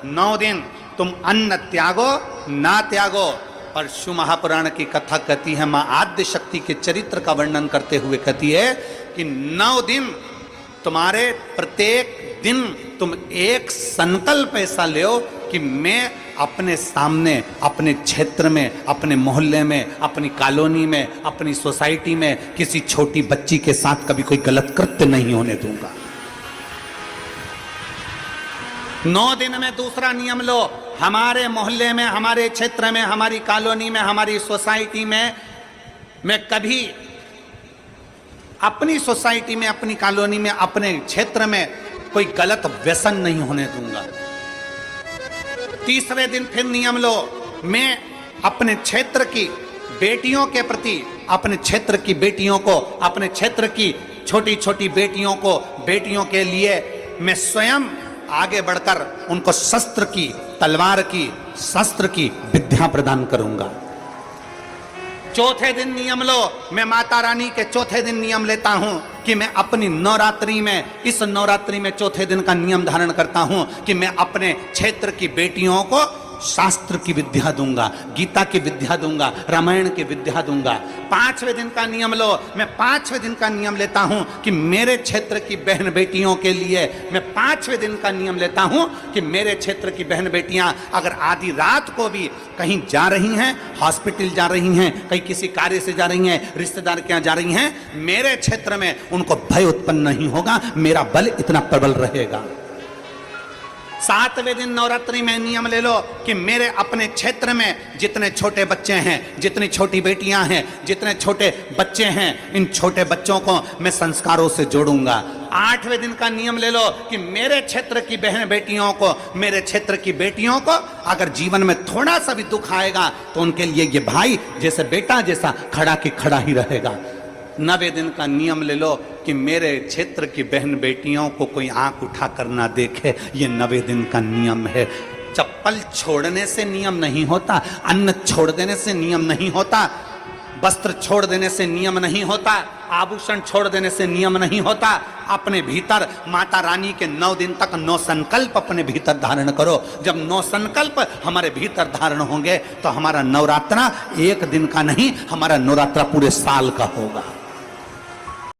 9 दिन तुम अन्न त्यागो ना त्यागो। पर शिव महापुराण की कथा कहती है, मां आद्य शक्ति के चरित्र का वर्णन करते हुए कहती है कि 9 दिन तुम्हारे प्रत्येक दिन तुम एक संकल्प ऐसा लो कि मैं अपने सामने, अपने क्षेत्र में, अपने मोहल्ले में, अपनी कॉलोनी में, अपनी सोसाइटी में किसी छोटी बच्ची के साथ कभी कोई गलत कृत्य नहीं होने दूंगा। 9 दिन में दूसरा नियम लो, हमारे मोहल्ले में, हमारे क्षेत्र में, हमारी कॉलोनी में, हमारी सोसाइटी में मैं कभी अपनी सोसाइटी में, अपनी कॉलोनी में, अपने क्षेत्र में कोई गलत व्यसन नहीं होने दूंगा। तीसरे दिन फिर नियम लो, मैं अपने क्षेत्र की बेटियों के प्रति, अपने क्षेत्र की बेटियों को, अपने क्षेत्र की छोटी छोटी बेटियों को, बेटियों के लिए मैं स्वयं आगे बढ़कर उनको शस्त्र की, तलवार की, शस्त्र की विद्या प्रदान करूंगा। चौथे दिन नियम लो, मैं माता रानी के चौथे दिन नियम लेता हूं कि मैं अपनी नवरात्रि में, इस नवरात्रि में चौथे दिन का नियम धारण करता हूं कि मैं अपने क्षेत्र की बेटियों को शास्त्र की विद्या दूंगा, गीता की विद्या दूंगा, रामायण की विद्या दूंगा। 5वें दिन का नियम लो, मैं 5वें दिन का नियम लेता हूं कि मेरे क्षेत्र की बहन बेटियों के लिए मैं 5वें दिन का नियम लेता हूं कि मेरे क्षेत्र की बहन बेटियां अगर आधी रात को भी कहीं जा रही हैं, हॉस्पिटल जा रही हैं, कहीं किसी कार्य से जा रही हैं, रिश्तेदार के यहाँ जा रही हैं, मेरे क्षेत्र में उनको भय उत्पन्न नहीं होगा, मेरा बल इतना प्रबल रहेगा। 7वें दिन नवरात्रि में नियम ले लो कि मेरे अपने क्षेत्र में जितने छोटे बच्चे हैं, जितनी छोटी बेटियां हैं, जितने छोटे बच्चे हैं, इन छोटे बच्चों को मैं संस्कारों से जोड़ूंगा। 8वें दिन का नियम ले लो कि मेरे क्षेत्र की बहन बेटियों को, मेरे क्षेत्र की बेटियों को अगर जीवन में थोड़ा सा भी दुख आएगा तो उनके लिए ये भाई जैसे बेटा जैसा खड़ा के खड़ा ही रहेगा। 9वें दिन का नियम ले लो कि मेरे क्षेत्र की बहन बेटियों को कोई आंख उठा कर ना देखे, ये 9वें दिन का नियम है। चप्पल छोड़ने से नियम नहीं होता, अन्न छोड़ देने से नियम नहीं होता, वस्त्र छोड़ देने से नियम नहीं होता, आभूषण छोड़ देने से नियम नहीं होता। अपने भीतर माता रानी के 9 दिन तक 9 संकल्प अपने भीतर धारण करो। जब 9 संकल्प हमारे भीतर धारण होंगे तो हमारा नवरात्रा एक दिन का नहीं, हमारा नवरात्रा पूरे साल का होगा।